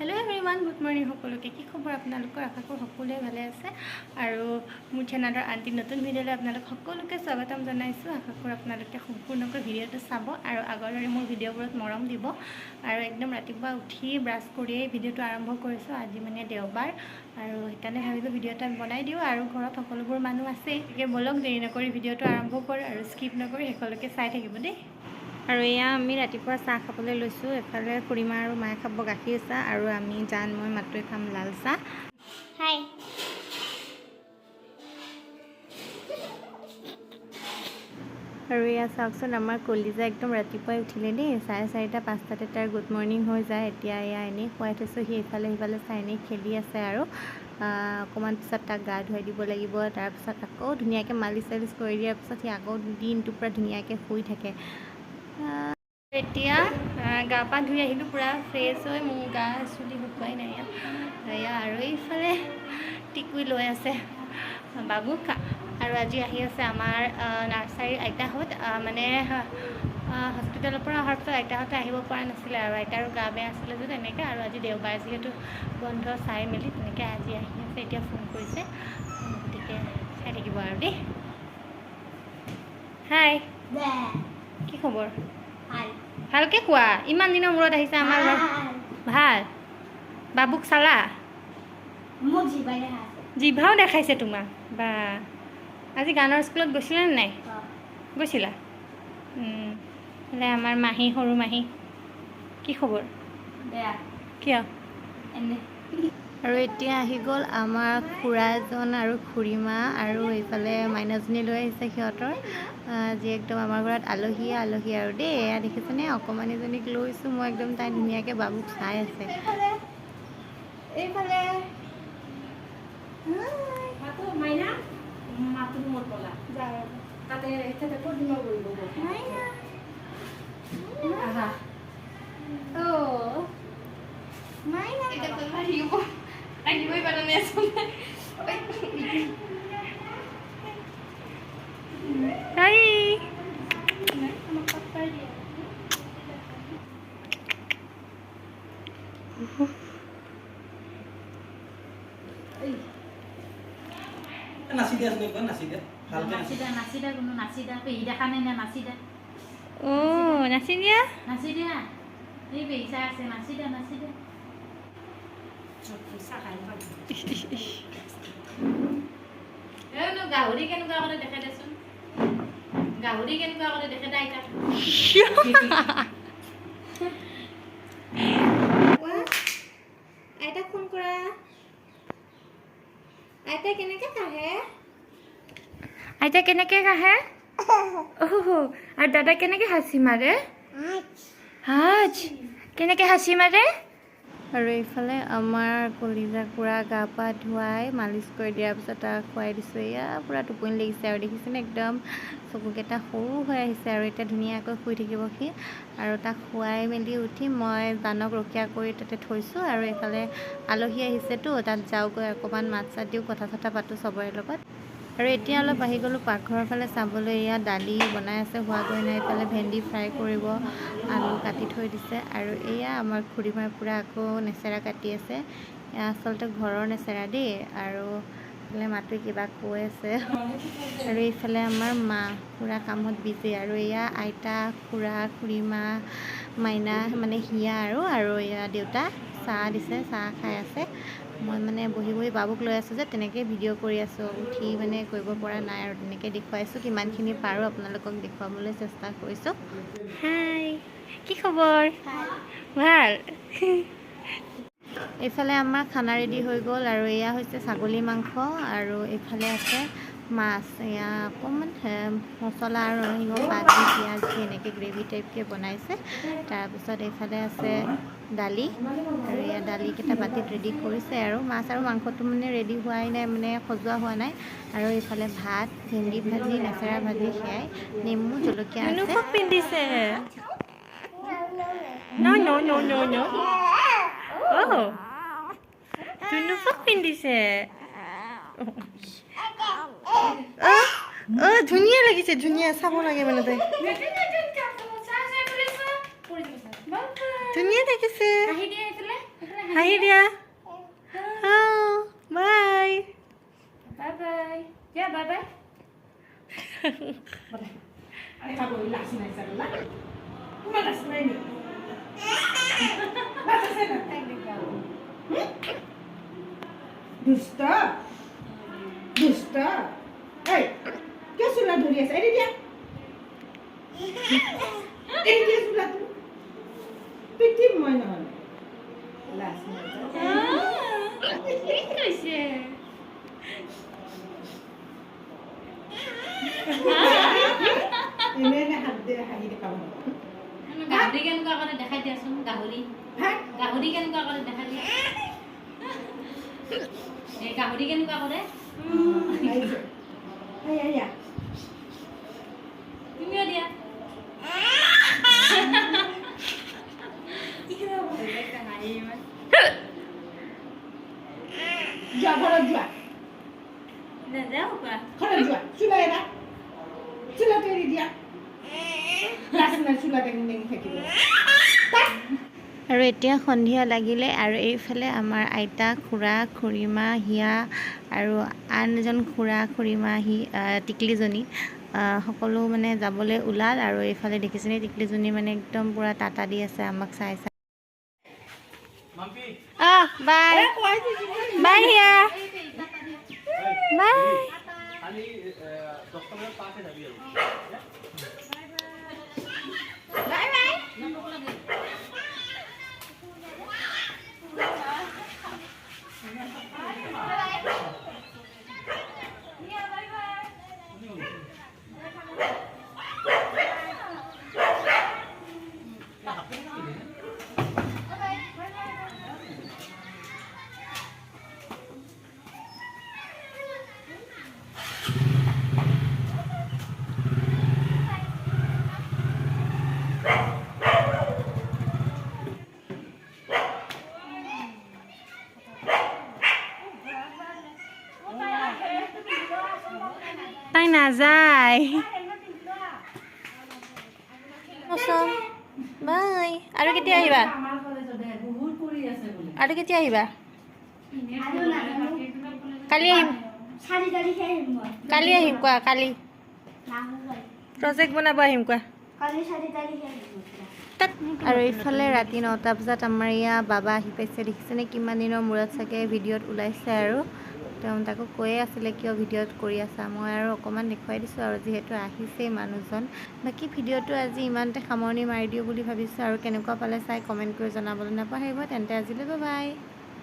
hello everyone good morning সকলোকে কি খবৰ আপোনালোকৰ আশা কৰো সকলোৱে ভালে আছে আৰু মোৰ চেনেলৰ আনটি নতুন ভিডিঅ'লৈ আপোনালোক সকলোকে স্বাগতম জনাইছো আশা কৰো আপোনালোকে সম্পূৰ্ণকৈ ভিডিঅ'টো চাব আৰু আগৰদৰে মোৰ ভিডিঅ'বোৰত মৰম দিব আৰু একদম ৰাতিপুৱা উঠি ব্ৰাছ কৰি ভিডিঅ'টো আৰম্ভ কৰিছো আজি মানে দেওবাৰ আৰু সেইকাৰণে ভাবিলো ভিডিঅ' এটা বনাই দিও আৰু ঘৰত সকলোবোৰ মানুহ আছে একে বলক দেৰি নকৰি ভিডিঅ'টো আৰম্ভ কৰো আৰু স্কিপ নকৰি সকলোকে চাই থাকিব দেই আৰু এয়া আমি ৰাতিপুৱা চাহ খাবলৈ লৈছোঁ এফালে খুৰীমা আৰু মায়ে খাব গাখীৰ চাহ আৰু আমি জান মই মাত্ৰই খাম লাল চাহ হাই আৰু এয়া চাওকচোন আমাৰ কলিজা একদম ৰাতিপুৱাই উঠিলে দেই 4:30 5টাতে তাৰ গুড মৰ্ণিং হৈ যায় এতিয়া এয়া এনেই খুৱাই থৈছোঁ সি ইফালে সিফালে চাই এনেই খেলি আছে আৰু অকণমান পিছত তাক গা ধুৱাই দিব লাগিব তাৰপিছত আকৌ ধুনীয়াকৈ মালিচ চালিচ কৰি দিয়াৰ পিছত সি আকৌ দিনটো পূৰা ধুনীয়াকৈ শুই থাকে এতিয়া গা পা ধুই আহিলোঁ পূৰা ফ্ৰেছ হৈ মোৰ গা চুলি শুকুৱাই নাই এয়া আৰু এইফালে টিকুই লৈ আছে বাবুক আৰু আজি আহি আছে আমাৰ নাৰ্চাৰীৰ আইতাহঁত মানে হস্পিটেলৰ পৰা অহাৰ পিছত আইতাহঁতে আহিব পৰা নাছিলে আৰু আইতাৰো গা বেয়া আছিলে যে তেনেকৈ আৰু আজি দেওবাৰ যিহেতু বন্ধ চাই মেলি তেনেকৈ আজি আহি আছে এতিয়া ফোন কৰিছে গতিকে চাই থাকিব আৰু দেই হাই কি খবৰ ভালকে কোৱা ইমান দিনৰ মূৰত আহিছে আমাৰ ঘৰ ভাল বাবুক চালা জিভাও দেখাইছে তোমাক বা আজি গানৰ স্কুলত গৈছিলা নে নাই গৈছিলা আমাৰ মাহী সৰু মাহী কি খবৰ বেয়া কিয় আৰু এতিয়া আহি গ'ল আমাৰ খুৰা এজন আৰু খুৰীমা আৰু এইফালে মাইনাজনী লৈ আহিছে সিহঁতৰ আজি একদম আমাৰ ঘৰত আলহী আৰু দেই এয়া দেখিছেনে অকণমানিজনীক লৈছোঁ মই একদম তাই ধুনীয়াকৈ বাবুক চাই আছে এইফালে গাহৰি কেনেকুৱা আগতে দেখাই দেচোন গাহৰি কেনেকুৱা আগতে দেখে আইতা আইতাক ফোন কৰা আইতা কেনেকৈ কাহে আৰু দাদা কেনেকৈ হাঁচি মাৰে কেনেকৈ হাঁচি মাৰে আৰু এইফালে আমাৰ কলিজাক পূৰা গা পা ধুৱাই মালিচ কৰি দিয়াৰ পিছত তাক খুৱাই দিছোঁ এয়া পূৰা টোপনি লাগিছে আৰু দেখিছেনে একদম চকুকেইটা সৰু হৈ আহিছে আৰু এতিয়া ধুনীয়াকৈ শুই থাকিব সি আৰু তাক খুৱাই মেলি উঠি মই জানক ৰখীয়া কৰি তাতে থৈছোঁ আৰু এইফালে আলহী আহিছেতো তাত যাওঁগৈ অকণমান মাত চাত দিওঁ কথা চথা পাতোঁ চবৰে লগত আৰু এতিয়া অলপ আহি গ'লোঁ পাকঘৰৰ ফালে চাবলৈ এয়া দালি বনাই আছে হোৱাগৈ নাই এইফালে ভেন্দি ফ্ৰাই কৰিব আলু কাটি থৈ দিছে আৰু এয়া আমাৰ খুৰীমাই পূৰা আকৌ নেচেৰা কাটি আছে এয়া আচলতে ঘৰৰ নেচেৰা দেই আৰু এইফালে মাতোই কিবা কৈ আছে আৰু এইফালে আমাৰ মা পূৰা কামত বিজি আৰু এয়া আইতা খুৰা খুৰীমা মাইনা মানে হিয়া আৰু এয়া দেউতা চাহ দিছে চাহ খাই আছে মই মানে বহি বাবুক লৈ আছোঁ যে তেনেকৈ ভিডিঅ' কৰি আছোঁ উঠি মানে কৰিব পৰা নাই আৰু তেনেকৈ দেখুৱাইছোঁ কিমানখিনি পাৰোঁ আপোনালোকক দেখুৱাবলৈ চেষ্টা কৰিছোঁ হাই কি খবৰ ভাল এইফালে আমাৰ খানা ৰেডি হৈ গ'ল আৰু এয়া হৈছে ছাগলী মাংস আৰু এইফালে আছে মাছ এয়া অকণমান মছলা আৰু নৰসিংহ পাত দি পিঁয়াজ দি এনেকৈ গ্ৰেভি টাইপকৈ বনাইছে তাৰপিছত এইফালে আছে দালি আৰু এয়া দালিকেইটা বাতিত ৰেডি কৰিছে আৰু মাছ আৰু মাংসটো মানে ৰেডি হোৱাই নাই মানে সজোৱা হোৱা নাই আৰু এইফালে ভাত ভেন্দি ভাজি নেচেৰা ভাজি সেয়াই নেমু জলকীয়া আছে পিন্ধিছে পিন্ধিছে ধুনীয়া লাগিছে ধুনীয়া চাব লাগে মানে তাই ধুনীয়া দেখিছে হাঁহি দিয়া বাই বাই বাই দিয়া বাই বাই আরে খাবো লাস নাই সালা তোমার লাস নাই নি লাস আছে না দুষ্ট দুষ্ট এই কে সুলা ধরি আছে এরি দিয়া এই দিয়া সুলা পিটি মই না লাস নাই ঠিক কইছে এনে হাত দে হাহি দেখাব গাহৰি কেনেকুৱা কৰে দেখাই দিয়াচোন গাহৰি গাহৰি কেনেকুৱা কৰে দেখাই দিয়া এই গাহৰি কেনেকুৱা কৰে তুমিও দিয়া যোৱা ঘৰত যোৱা নাযাওঁ কোৱা ঘৰত যোৱা চুলা এটা চুলাটো এৰি দিয়া লাচ নাই চুলা টেঙি টেঙি থাকিব আৰু এতিয়া সন্ধিয়া লাগিলে আৰু এইফালে আমাৰ আইতা খুৰা খুৰীমা হিয়া আৰু আন এজন খুৰা খুৰীমা টিকলিজনী সকলো মানে যাবলৈ ওলাল আৰু এইফালে দেখিছেনে টিকলিজনী মানে একদম পূৰা টাটা দি আছে আমাক চাই চাই বাই বাই হিয়া বাই তাই নাযায় বাই আৰু কেতিয়া আহিবা আৰু কেতিয়া আহিবা কালি আহিম কালি আহিম কোৱা কালি প্ৰজেক্ট বনাব আহিম কোৱা আৰু এইফালে ৰাতি 9টা বজাত আমাৰ ইয়াৰ বাবা আহি পাইছে দেখিছেনে কিমান দিনৰ মূৰত চাগে ভিডিঅ'ত ওলাইছে আৰু তেওঁ তাকো কৈয়ে আছিলে কিয় ভিডিঅ'ত কৰি আছা মই আৰু অকণমান দেখুৱাই দিছোঁ আৰু যিহেতু আহিছেই মানুহজন বাকী ভিডিঅ'টো আজি ইমানতে সামৰণি মাৰি দিওঁ বুলি ভাবিছোঁ আৰু কেনেকুৱা পালে চাই কমেণ্ট কৰি জনাবলৈ নাপাহৰিব তেন্তে আজিলৈ বাই